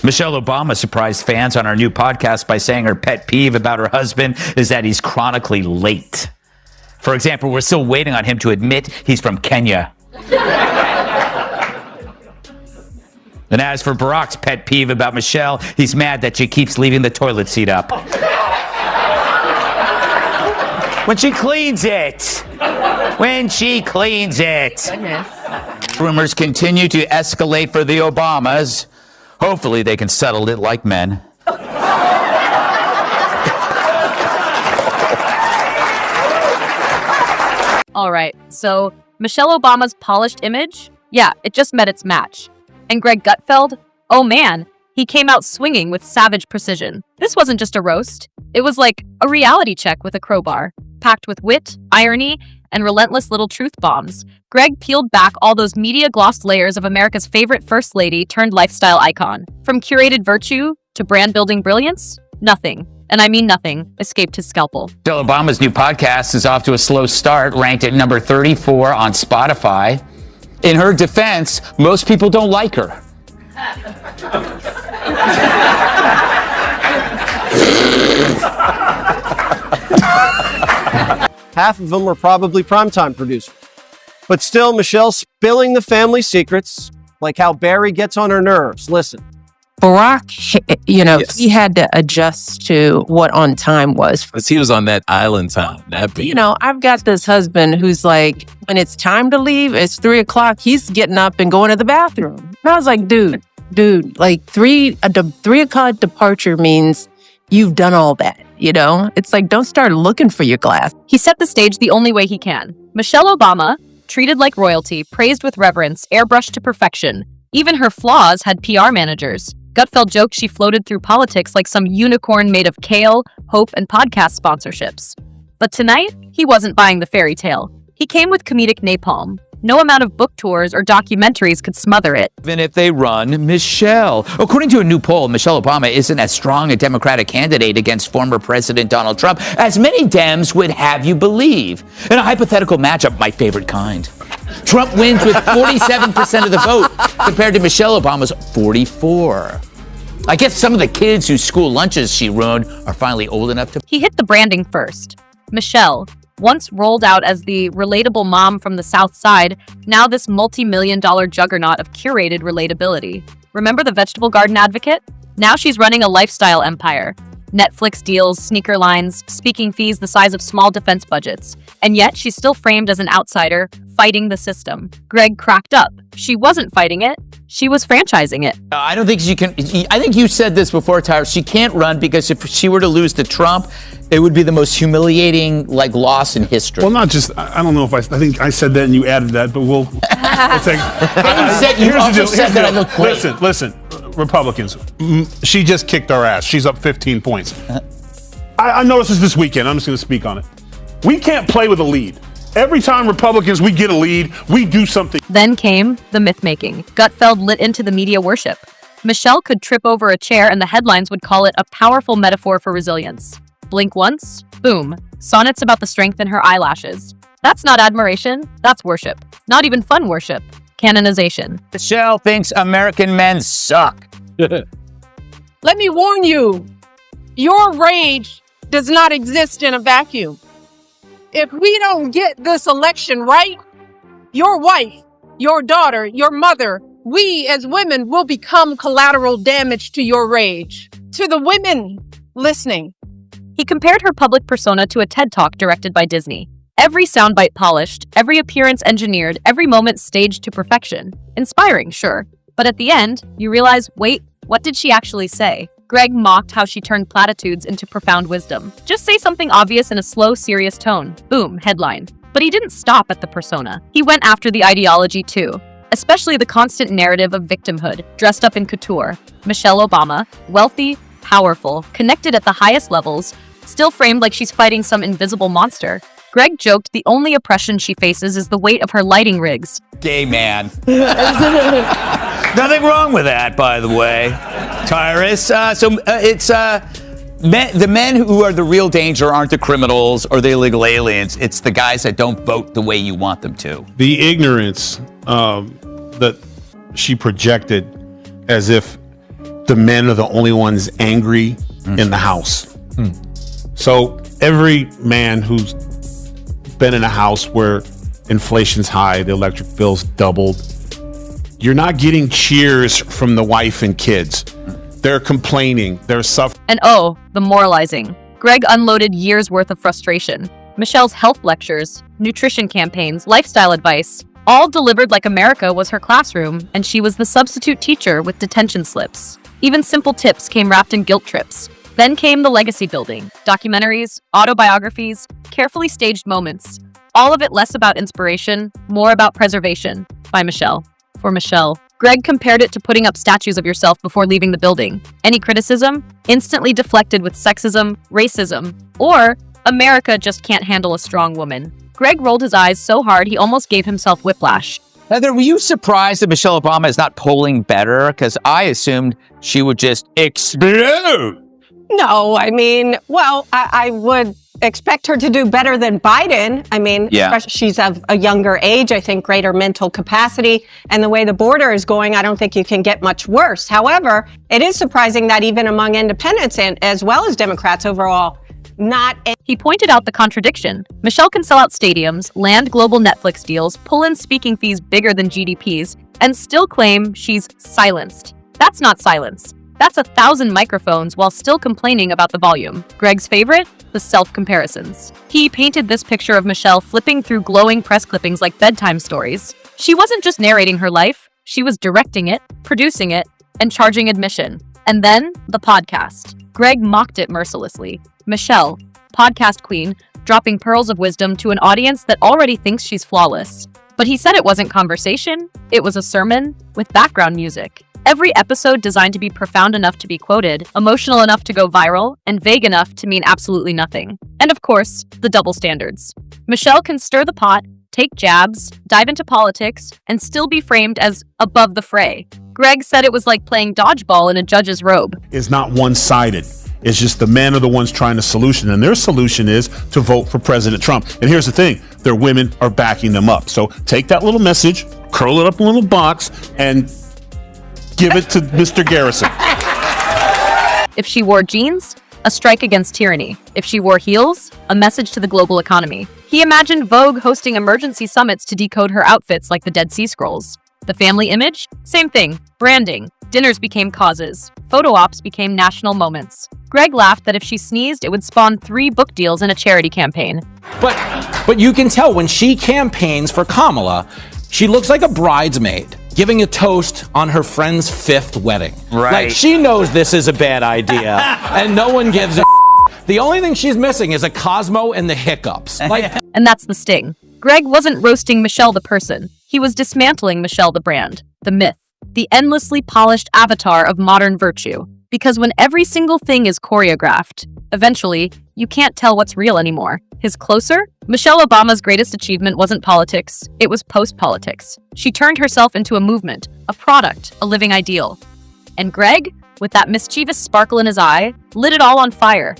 Michelle Obama surprised fans on our new podcast by saying her pet peeve about her husband is that he's chronically late. For example, we're still waiting on him to admit he's from Kenya. And as for Barack's pet peeve about Michelle, he's mad that she keeps leaving the toilet seat up. When she cleans it. When she cleans it. Rumors continue to escalate for the Obamas. Hopefully they can settle it like men. All right, so Michelle Obama's polished image, yeah, it just met its match. And Greg Gutfeld, oh man, he came out swinging with savage precision. This wasn't just a roast. It was like a reality check with a crowbar, packed with wit, irony, and relentless little truth bombs. Greg peeled back all those media-glossed layers of America's favorite first lady turned lifestyle icon. From curated virtue to brand-building brilliance, nothing, and I mean nothing, escaped his scalpel. Michelle Obama's new podcast is off to a slow start, ranked at number 34 on Spotify. In her defense, most people don't like her. Half of them are probably primetime producers. But still, Michelle's spilling the family secrets, like how Barry gets on her nerves. Listen. Barack, yes. He had to adjust to what on time was. Because he was on that island time. I've got this husband who's like, when it's time to leave, it's 3:00, he's getting up and going to the bathroom. And I was like, dude, like 3 o'clock departure means you've done all that, It's like, don't start looking for your glass. He set the stage the only way he can. Michelle Obama, treated like royalty, praised with reverence, airbrushed to perfection. Even her flaws had PR managers. Gutfeld joked she floated through politics like some unicorn made of kale, hope, and podcast sponsorships. But tonight, he wasn't buying the fairy tale. He came with comedic napalm. No amount of book tours or documentaries could smother it. Even if they run Michelle. According to a new poll, Michelle Obama isn't as strong a Democratic candidate against former President Donald Trump as many Dems would have you believe. In a hypothetical matchup, my favorite kind. Trump wins with 47% of the vote compared to Michelle Obama's 44%. I guess some of the kids whose school lunches she ruined are finally old enough to... He hit the branding first. Michelle, once rolled out as the relatable mom from the South Side, now this multi-million-dollar juggernaut of curated relatability. Remember the vegetable garden advocate? Now she's running a lifestyle empire. Netflix deals, sneaker lines, speaking fees the size of small defense budgets. And yet she's still framed as an outsider, fighting the system. Greg cracked up. She wasn't fighting it. She was franchising it. I don't think she can... I think you said this before, Tyra. She can't run because if she were to lose to Trump, it would be the most humiliating, loss in history. Well, not just... I don't know if I think I said that and you added that, but we'll... You also said that I look great. Listen. Republicans, she just kicked our ass. She's up 15 points. I noticed this weekend. I'm just going to speak on it. We can't play with a lead. Every time Republicans, we get a lead, we do something. Then came the myth-making. Gutfeld lit into the media worship. Michelle could trip over a chair and the headlines would call it a powerful metaphor for resilience. Blink once, boom. Sonnets about the strength in her eyelashes. That's not admiration, that's worship. Not even fun worship. Canonization. Michelle thinks American men suck. Let me warn you, your rage does not exist in a vacuum. If we don't get this election right, your wife, your daughter, your mother, we as women will become collateral damage to your rage. To the women listening. He compared her public persona to a TED Talk directed by Disney. Every soundbite polished, every appearance engineered, every moment staged to perfection. Inspiring, sure. But at the end, you realize, wait, what did she actually say? Greg mocked how she turned platitudes into profound wisdom. Just say something obvious in a slow, serious tone. Boom, headline. But he didn't stop at the persona. He went after the ideology too. Especially the constant narrative of victimhood, dressed up in couture. Michelle Obama, wealthy, powerful, connected at the highest levels, still framed like she's fighting some invisible monster. Greg joked the only oppression she faces is the weight of her lighting rigs. Gay man. Nothing wrong with that, by the way. Tyrus. The men who are the real danger aren't the criminals or the illegal aliens. It's the guys that don't vote the way you want them to. The ignorance that she projected as if the men are the only ones angry in the house. So every man who's been in a house where inflation's high, the electric bill's doubled, you're not getting cheers from the wife and kids. They're complaining, they're suffering. And oh, the moralizing. Greg unloaded years worth of frustration. Michelle's health lectures, nutrition campaigns, lifestyle advice, all delivered like America was her classroom and she was the substitute teacher with detention slips. Even simple tips came wrapped in guilt trips. Then came the legacy building, documentaries, autobiographies, carefully staged moments. All of it less about inspiration, more about preservation, by Michelle. For Michelle, Greg compared it to putting up statues of yourself before leaving the building. Any criticism? Instantly deflected with sexism, racism, or America just can't handle a strong woman. Greg rolled his eyes so hard he almost gave himself whiplash. Heather, were you surprised that Michelle Obama is not polling better? Because I assumed she would just explode. No, I mean, well, I would expect her to do better than Biden. I mean, especially she's of a younger age, I think greater mental capacity. And the way the border is going, I don't think you can get much worse. However, it is surprising that even among independents and as well as Democrats overall, He pointed out the contradiction. Michelle can sell out stadiums, land global Netflix deals, pull in speaking fees bigger than GDPs, and still claim she's silenced. That's not silence. That's 1,000 microphones while still complaining about the volume. Greg's favorite? The self-comparisons. He painted this picture of Michelle flipping through glowing press clippings like bedtime stories. She wasn't just narrating her life, she was directing it, producing it, and charging admission. And then, the podcast. Greg mocked it mercilessly. Michelle, podcast queen, dropping pearls of wisdom to an audience that already thinks she's flawless. But he said it wasn't conversation, it was a sermon with background music. Every episode designed to be profound enough to be quoted, emotional enough to go viral, and vague enough to mean absolutely nothing. And of course, the double standards. Michelle can stir the pot, take jabs, dive into politics, and still be framed as above the fray. Greg said it was like playing dodgeball in a judge's robe. It's not one-sided. It's just the men are the ones trying to solution, and their solution is to vote for President Trump. And here's the thing, their women are backing them up. So take that little message, curl it up in a little box, and give it to Mr. Garrison. If she wore jeans, a strike against tyranny. If she wore heels, a message to the global economy. He imagined Vogue hosting emergency summits to decode her outfits like the Dead Sea Scrolls. The family image? Same thing. Branding. Dinners became causes. Photo ops became national moments. Greg laughed that if she sneezed, it would spawn 3 book deals and a charity campaign. But you can tell when she campaigns for Kamala, she looks like a bridesmaid giving a toast on her friend's 5th wedding. Right. Like, she knows this is a bad idea, and no one gives a The only thing she's missing is a Cosmo and the hiccups. And that's the sting. Greg wasn't roasting Michelle the person. He was dismantling Michelle the brand, the myth, the endlessly polished avatar of modern virtue. Because when every single thing is choreographed, eventually, you can't tell what's real anymore. His closer? Michelle Obama's greatest achievement wasn't politics, it was post-politics. She turned herself into a movement, a product, a living ideal. And Greg, with that mischievous sparkle in his eye, lit it all on fire.